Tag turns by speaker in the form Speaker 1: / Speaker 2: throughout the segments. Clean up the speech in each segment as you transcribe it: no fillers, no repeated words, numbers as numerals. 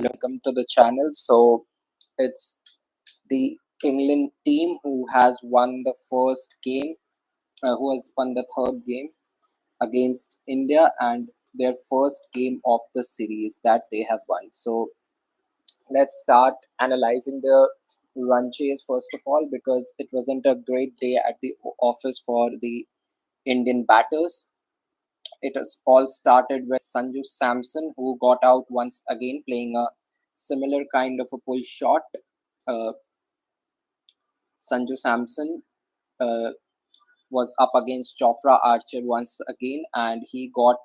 Speaker 1: welcome to the channel. So it's the England team who has won the first game, who has won the third game against India, and their first game of the series that they have won. So let's start analyzing the run chase first of all, because it wasn't a great day at the office for the Indian batters. It has all started with Sanju Samson, who got out once again, playing a similar kind of a pull shot. Uh, Sanju Samson uh, was up against Chopra Archer once again, and he got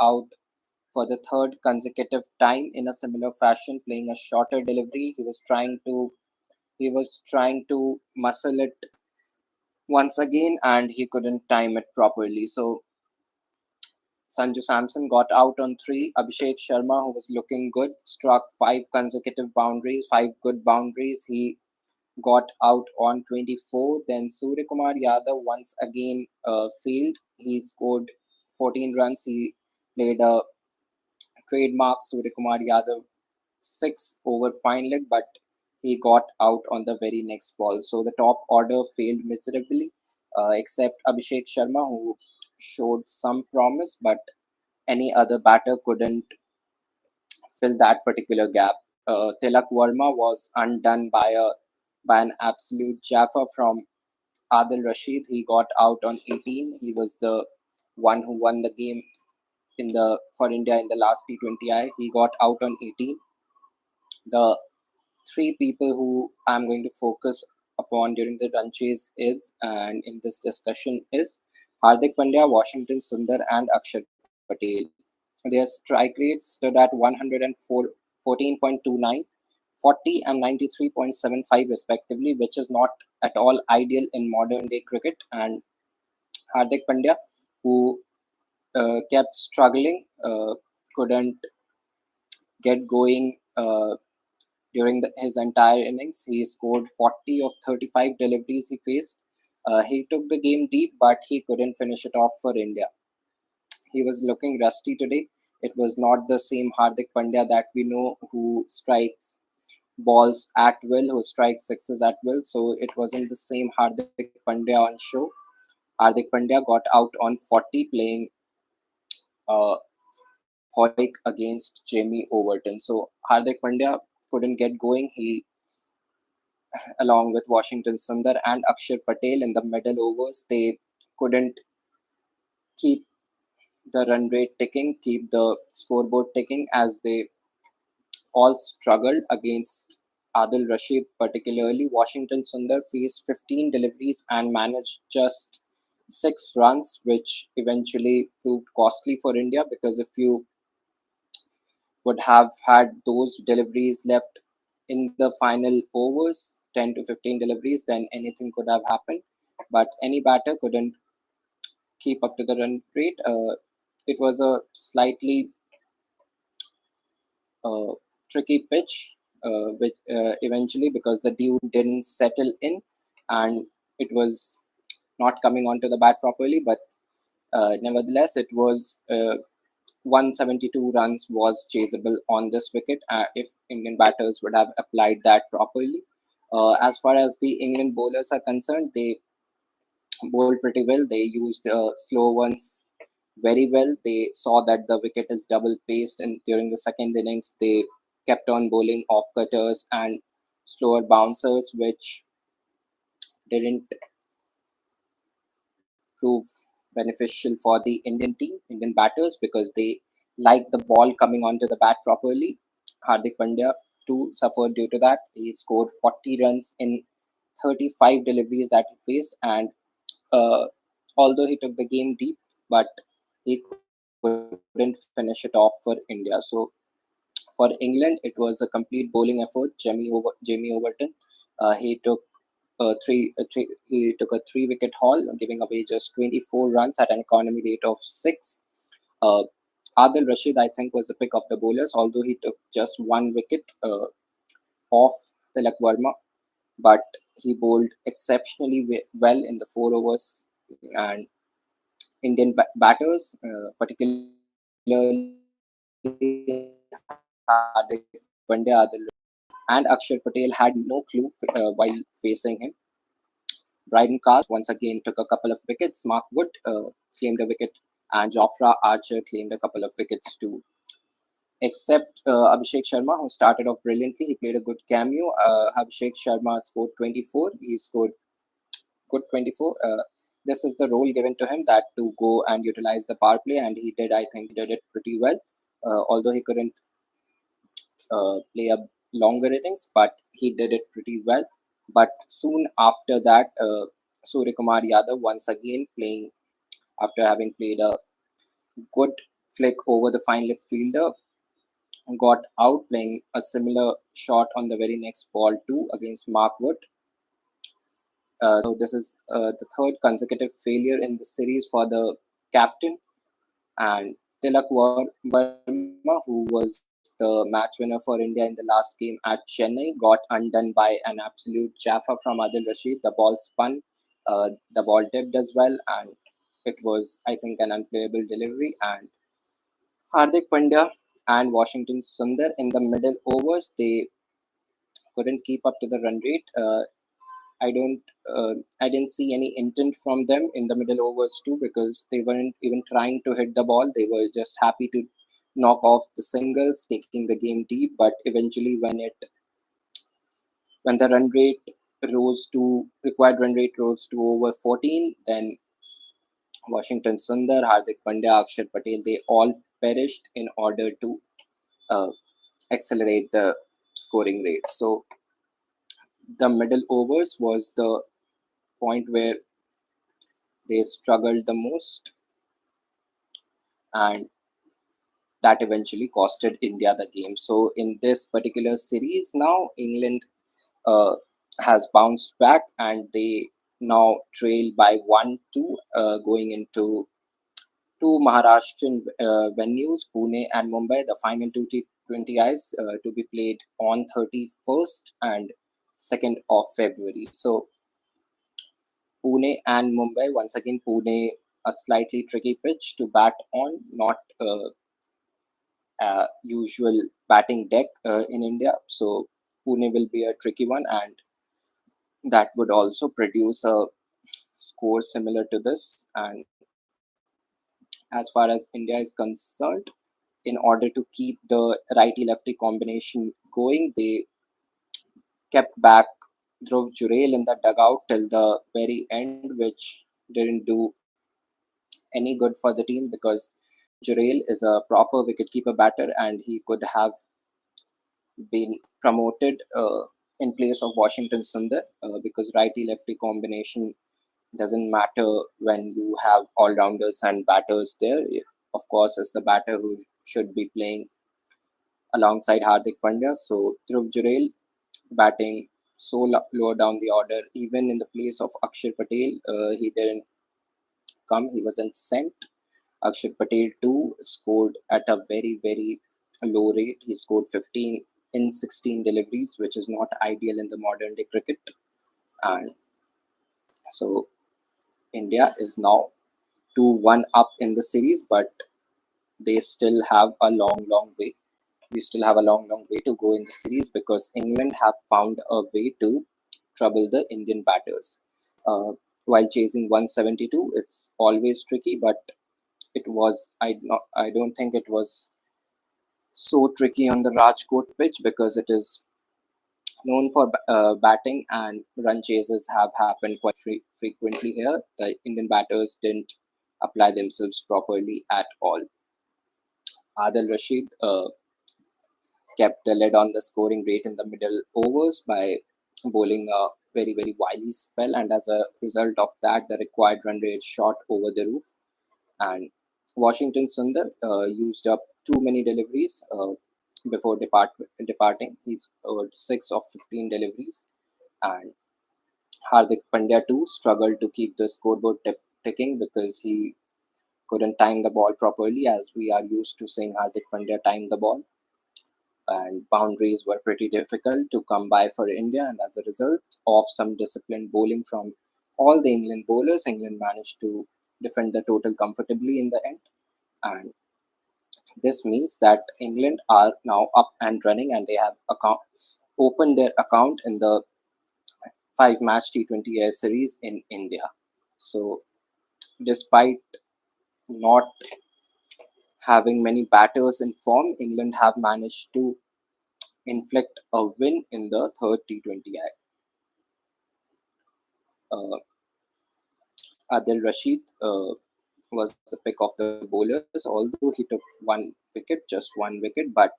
Speaker 1: out for the third consecutive time in a similar fashion, playing a shorter delivery. He was trying to muscle it once again, and he couldn't time it properly. So Sanju Samson got out on three. Abhishek Sharma, who was looking good, struck five good boundaries. He got out on 24. Then Suryakumar Yadav once again failed. He scored 14 runs. He played a trademark Suryakumar Yadav 6 over fine leg, but he got out on the very next ball. So the top order failed miserably, except Abhishek Sharma, who showed some promise, but any other batter couldn't fill that particular gap. Tilak Verma was undone by an absolute jaffa from Adil Rashid. He got out on 18. He was the one who won the game for India in the last T20I. He got out on 18. The three people who I'm going to focus upon during the run chase is, and in this discussion, is Hardik Pandya, Washington Sundar, and Akshar Patel. Their strike rates stood at 114.29, 40, and 93.75 respectively, which is not at all ideal in modern day cricket. And Hardik Pandya, who kept struggling, couldn't get going during his entire innings. He scored 40 of 35 deliveries he faced. He took the game deep, but he couldn't finish it off for India. He was looking rusty today. It was not the same Hardik Pandya that we know, who strikes balls at will, who strikes sixes at will. So it wasn't the same Hardik Pandya on show. Hardik Pandya got out on 40, playing uh, Hoik against Jamie Overton. So Hardik Pandya couldn't get going. He, along with Washington Sundar and Akshar Patel in the middle overs, they couldn't keep the run rate ticking, keep the scoreboard ticking, as they all struggled against Adil Rashid, particularly. Washington Sundar faced 15 deliveries and managed just 6 runs, which eventually proved costly for India, because if you would have had those deliveries left in the final overs, 10 to 15 deliveries, then anything could have happened. But any batter couldn't keep up to the run rate. It was a slightly uh, tricky pitch, which eventually, because the dew didn't settle in and it was not coming onto the bat properly, but nevertheless, it was 172 runs was chaseable on this wicket if Indian batters would have applied that properly. As far as the England bowlers are concerned, they bowled pretty well. They used slow ones very well. They saw that the wicket is double paced, and during the second innings, they kept on bowling off cutters and slower bouncers, which didn't prove beneficial for the Indian team, Indian batters, because they like the ball coming onto the bat properly. Hardik Pandya too suffered due to that. He scored 40 runs in 35 deliveries that he faced, and uh, although he took the game deep, but he couldn't finish it off for India. So for England, it was a complete bowling effort. Jamie Overton, he took a 3 wicket haul, giving away just 24 runs at an economy rate of 6. Uh, Adil Rashid, I think, was the pick of the bowlers, although he took just 1 wicket off Tilak Verma, but he bowled exceptionally well in the 4 overs. And Indian batters, particularly Akshar Patel, Hardik Pandya, and Akshar Patel had no clue while facing him. Bryden Cast once again took a couple of wickets. Mark Wood claimed a wicket, and Jofra Archer claimed a couple of wickets too. Except Abhishek Sharma, who started off brilliantly. He played a good cameo. Abhishek Sharma scored 24. He scored good 24. This is the role given to him, that to go and utilize the power play, and he did. I think he did it pretty well. Although he couldn't play a longer innings, but he did it pretty well. But soon after that, Surya Kumar Yadav once again playing after having played a good flick over the fine left fielder, got out playing a similar shot on the very next ball too against Mark Wood. So this is the third consecutive failure in the series for the captain, and Verma, who was the match winner for India in the last game at Chennai, got undone by an absolute jaffa from Adil Rashid. The ball spun, the ball dipped as well, and it was, I think, an unplayable delivery. And Hardik Pandya and Washington Sundar in the middle overs, they couldn't keep up to the run rate. I don't, I didn't see any intent from them in the middle overs too, because they weren't even trying to hit the ball. They were just happy to knock off the singles, taking the game deep. But eventually, when the run rate rose to required run rate rose to over 14, then Washington Sundar, Hardik Pandya, Akshar Patel, they all perished in order to uh, accelerate the scoring rate. So the middle overs was the point where they struggled the most, and that eventually costed India the game. So in this particular series, now England uh, has bounced back, and they now trail by 1-2 going into two Maharashtrian venues, Pune and Mumbai, the final two T20Is to be played on 31st and 2nd of February. So Pune and Mumbai, once again, Pune, a slightly tricky pitch to bat on, not usual batting deck in India. So Pune will be a tricky one, and that would also produce a score similar to this. And as far as India is concerned, in order to keep the righty lefty combination going, they kept back Dhruv Jurel in the dugout till the very end, which didn't do any good for the team, because Jurel is a proper wicketkeeper batter, and he could have been promoted in place of Washington Sundar, because righty lefty combination doesn't matter when you have all rounders and batters there. Of course, it's the batter who should be playing alongside Hardik Pandya. So Dhruv Jurel batting so lower down the order, even in the place of Akshar Patel, he didn't come, he wasn't sent. Akshar Patel too scored at a very low rate. He scored 15 in 16 deliveries, which is not ideal in the modern day cricket. And so India is now 2-1 up in the series, but they still have a long way. We still have a long way to go in the series, because England have found a way to trouble the Indian batters. While chasing 172, it's always tricky, but it was I don't think it was so tricky on the Rajkot pitch, because it is known for batting, and run chases have happened quite frequently here. The Indian batters didn't apply themselves properly at all. Adil Rashid kept the lid on the scoring rate in the middle overs by bowling a very wily spell, and as a result of that, the required run rate shot over the roof. And Washington Sundar used up too many deliveries before departing. He's over 6 of 15 deliveries, and Hardik Pandya too struggled to keep the scoreboard ticking, because he couldn't time the ball properly, as we are used to seeing Hardik Pandya time the ball, and boundaries were pretty difficult to come by for India. And as a result of some disciplined bowling from all the England bowlers, England managed to defend the total comfortably in the end. And This means that England are now up and running, and they have opened their account in the five-match T20I series in India. So, despite not having many batters in form, England have managed to inflict a win in the third T20I. Uh, Adil Rashid was the pick of the bowlers, although he took one wicket, just one wicket, but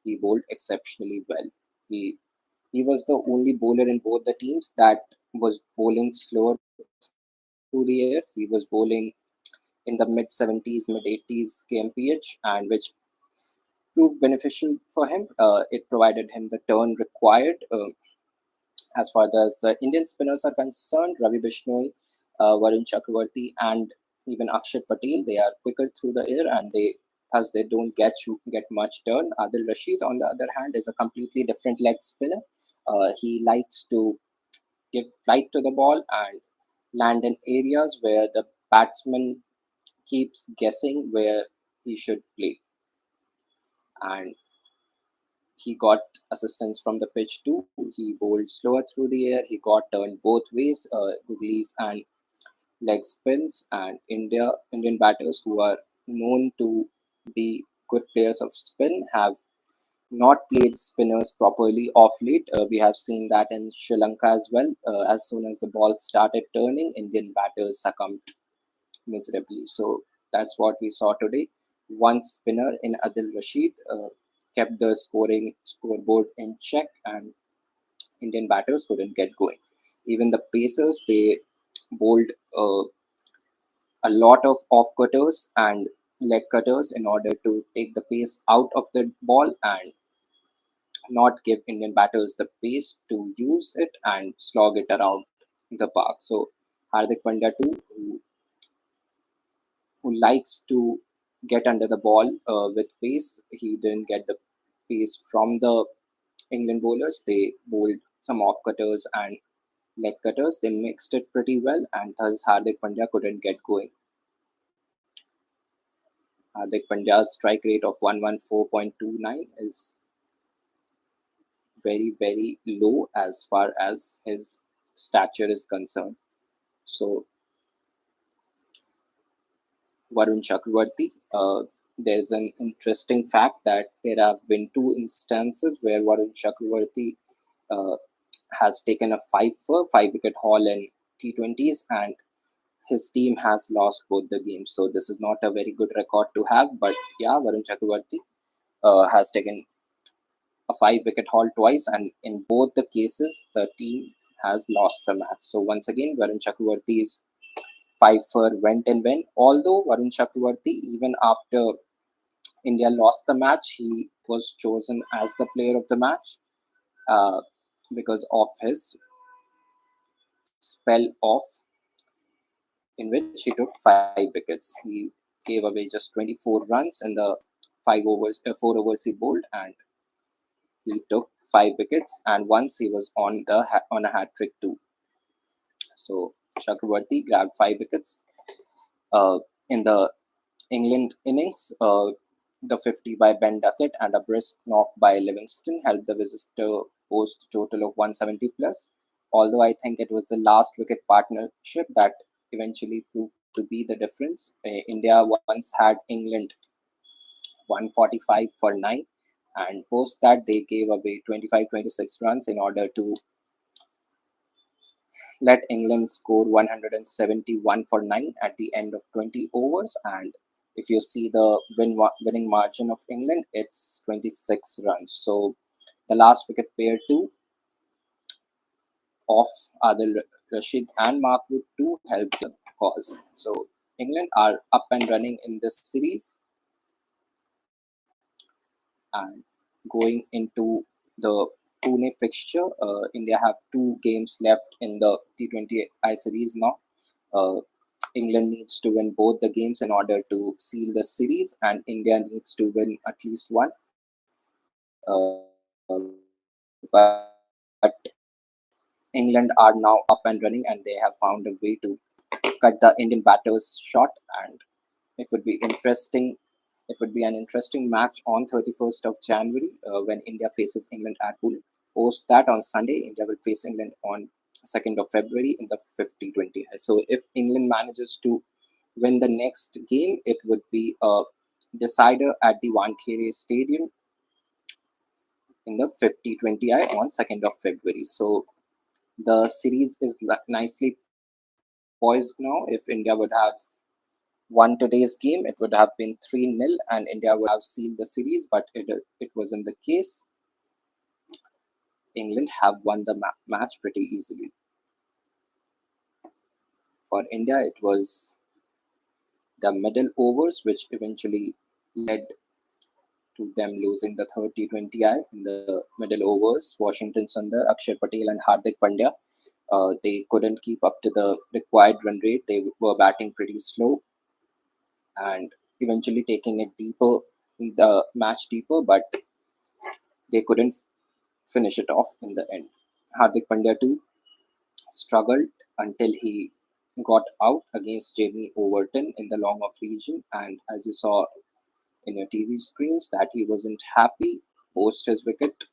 Speaker 1: he bowled exceptionally well. He he was the only bowler in both the teams that was bowling slower through the air. He was bowling in the mid 70s, mid 80s kmph, and which proved beneficial for him. It provided him the turn required. As far as the Indian spinners are concerned, Ravi Bishnoi, Varun Chakravarthy, and even Akshat Patel, they are quicker through the air, and they don't get much turn. Adil Rashid, on the other hand, is a completely different leg spinner. He likes to give flight to the ball and land in areas where the batsman keeps guessing where he should play. And he got assistance from the pitch too. He bowled slower through the air. He got turned both ways, googlies and leg spins. And Indian batters who are known to be good players of spin have not played spinners properly off late. We have seen that in Sri Lanka as well. As soon as the ball started turning, Indian batters succumbed miserably. So that's what we saw today. One spinner in Adil Rashid kept the scoreboard in check, and Indian batters couldn't get going. Even the Pacers, they bowled a lot of off cutters and leg cutters in order to take the pace out of the ball and not give Indian batters the pace to use it and slog it around the park. So Hardik Pandya too, who likes to get under the ball with pace, he didn't get the pace from the England bowlers. They bowled some off cutters and leg cutters. They mixed it pretty well, and thus Hardik Pandya couldn't get going. Hardik Pandya's strike rate of 114.29 is very, very low as far as his stature is concerned. So, Varun Chakravarthy, there's an interesting fact that there have been two instances where Varun Chakravarthy uh, has taken a five wicket haul in T20s, and his team has lost both the games. So this is not a very good record to have. But yeah, Varun Chakravarthy has taken a five-wicket haul twice, and in both the cases, the team has lost the match. So once again, Varun Chakravarthy's five for went and went. Although Varun Chakravarthy, even after India lost the match, he was chosen as the player of the match uh, because of his spell off in which he took five wickets. He gave away just 24 runs in the 4 overs he bowled, and he took five wickets. And once he was on a hat trick too. So Chakravarthy grabbed five wickets in the England innings. The 50 by Ben Duckett and a brisk knock by Livingston helped the visitor post a total of 170 plus. Although I think it was the last wicket partnership that eventually proved to be the difference. India once had England 145 for 9, and post that they gave away 25-26 runs in order to let England score 171 for 9 at the end of 20 overs. And if you see the winning margin of England, it's 26 runs. So the last wicket pair too of Adil Rashid and Mark Wood too helped the cause. So England are up and running in this series, and going into the Pune fixture, India have two games left in the T20I series now. Uh, England needs to win both the games in order to seal the series, and India needs to win at least one. But England are now up and running, and they have found a way to cut the Indian batters short. And it would be interesting It would be an interesting match on 31st of January when India faces England at home. Post that on Sunday, India will face England on 2nd of February in the 50-20. So if England manages to win the next game, it would be a decider at the Wankhede Stadium in the 50-20I on 2nd of February. So the series is nicely poised now. If India would have won today's game, it would have been 3-0 and India would have sealed the series, but it wasn't the case. England have won the match pretty easily. For India, it was the middle overs which eventually led to them losing the third T20I in the middle overs. Washington Sundar, Akshar Patel, and Hardik Pandya, they couldn't keep up to the required run rate. They were batting pretty slow and eventually taking it deeper, the match deeper, but they couldn't finish it off in the end. Hardik Pandya too struggled until he got out against Jamie Overton in the long off region, and as you saw in your TV screens, that he wasn't happy post his wicket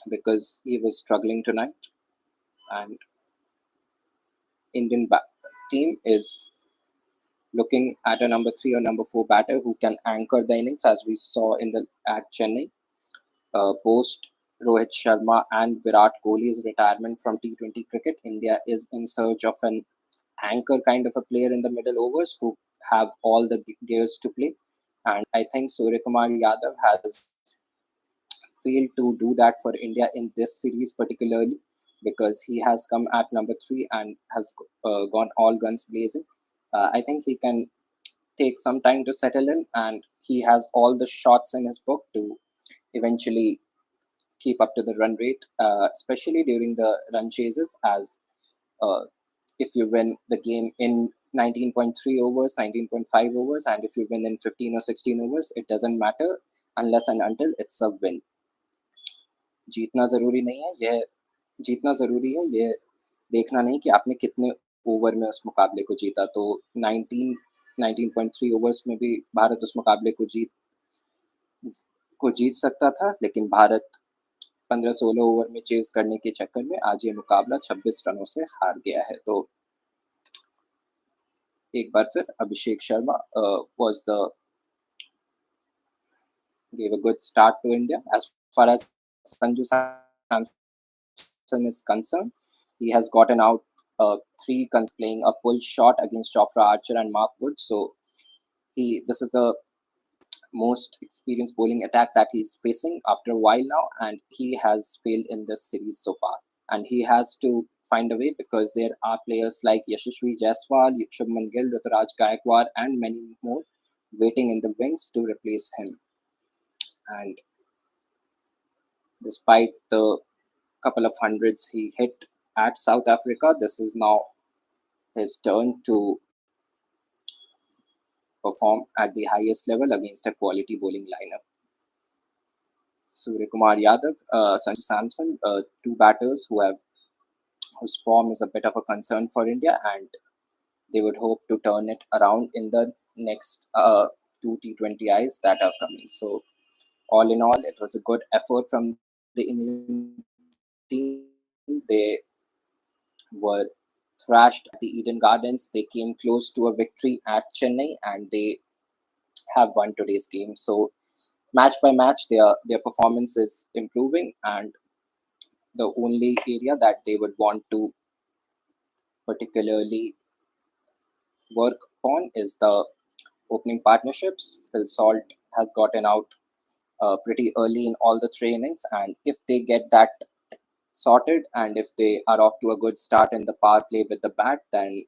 Speaker 1: because he was struggling tonight. And Indian team is looking at a number three or number four batter who can anchor the innings, as we saw in the at Chennai. Post Rohit Sharma and Virat Kohli's retirement from T20 cricket, India is in search of an anchor kind of a player in the middle overs who have all the gears to play. And I think Suryakumar Yadav has failed to do that for India in this series particularly, because he has come at number three and has gone all guns blazing. I think he can take some time to settle in, and he has all the shots in his book to eventually keep up to the run rate, especially during the run chases. As uh, if you win the game in 19.3 overs, 19.5 overs, and if you win in 15 or 16 overs, it doesn't matter unless and until it's a win. जीतना ज़रूरी नहीं है, यह जीतना ज़रूरी है, ये देखना नहीं कि आपने कितने ओवर में उस मुकाबले को जीता। तो 19.3 ओवर्स में भी भारत उस मुकाबले को जीत सकता था, लेकिन भारत 15-16 ओवर में चेज करने के चक्कर में आज ये मुकाबला 26 रनों से हार गया है। तो एक बार फिर Abhishek Sharma was the gave a good start to India. As far as Sanju Samson is concerned, he has gotten out three playing a pull shot against Jofra Archer and Mark Wood. So this is the most experienced bowling attack that he's facing after a while now, and he has failed in this series so far. And he has to find a way, because there are players like Yashasvi Jaiswal, Shubman Gill, Ruturaj Gaikwad, and many more waiting in the wings to replace him. And despite the couple of hundreds he hit at South Africa, this is now his turn to perform at the highest level against a quality bowling lineup. Suryakumar Yadav, Sanju Samson, two batters whose form is a bit of a concern for India, and they would hope to turn it around in the next two T20Is that are coming. So, all in all, it was a good effort from the Indian team. They were thrashed at the Eden Gardens. They came close to a victory at Chennai, and they have won today's game. So, match by match, their performance is improving, and the only area that they would want to particularly work on is the opening partnerships. Phil Salt has gotten out pretty early in all the trainings, and if they get that sorted, and if they are off to a good start in the power play with the bat, then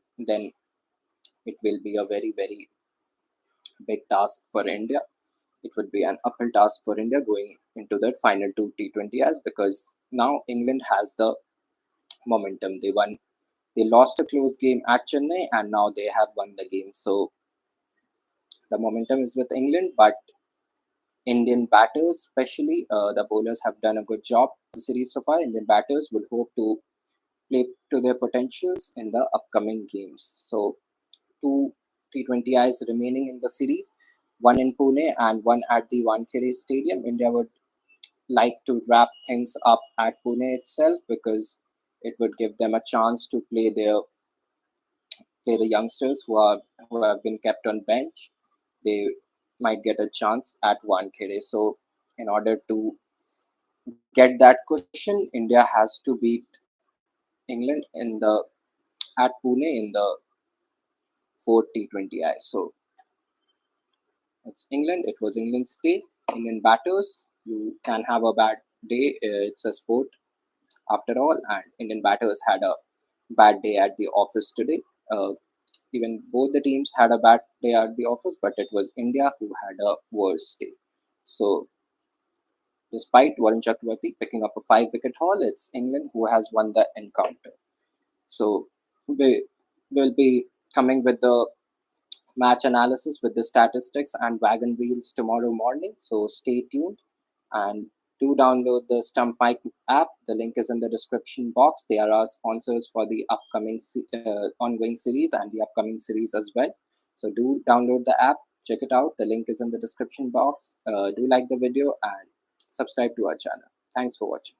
Speaker 1: it will be a very, very big task for India. It would be an uphill task for India going into the final two T20Is, because now England has the momentum. They lost a close game at Chennai, and now they have won the game. So the momentum is with England, but Indian batters, especially the bowlers, have done a good job in the series so far. Indian batters would hope to play to their potentials in the upcoming games. So two T20Is remaining in the series. one in Pune and one at the Wankhede Stadium. India would like to wrap things up at Pune itself because it would give them a chance to play the youngsters who have been kept on bench. They might get a chance at Wankhede. So in order to get that cushion, India has to beat England at Pune in the fourth T20I. So it's England. It was England's day. Indian batters. You can have a bad day. It's a sport after all, and Indian batters had a bad day at the office today. Uh, Even both the teams had a bad day at the office, but it was India who had a worse day. So, despite Varun Chakravarthy picking up a 5 wicket haul, it's England who has won the encounter. So, we will be coming with the match analysis with the statistics and wagon wheels tomorrow morning. So, stay tuned and do download the Stump Mic app. The link is in the description box. They are our sponsors for the upcoming ongoing series and the upcoming series as well. So do download the app, check it out. The link is in the description box. Do like the video and subscribe to our channel. Thanks for watching.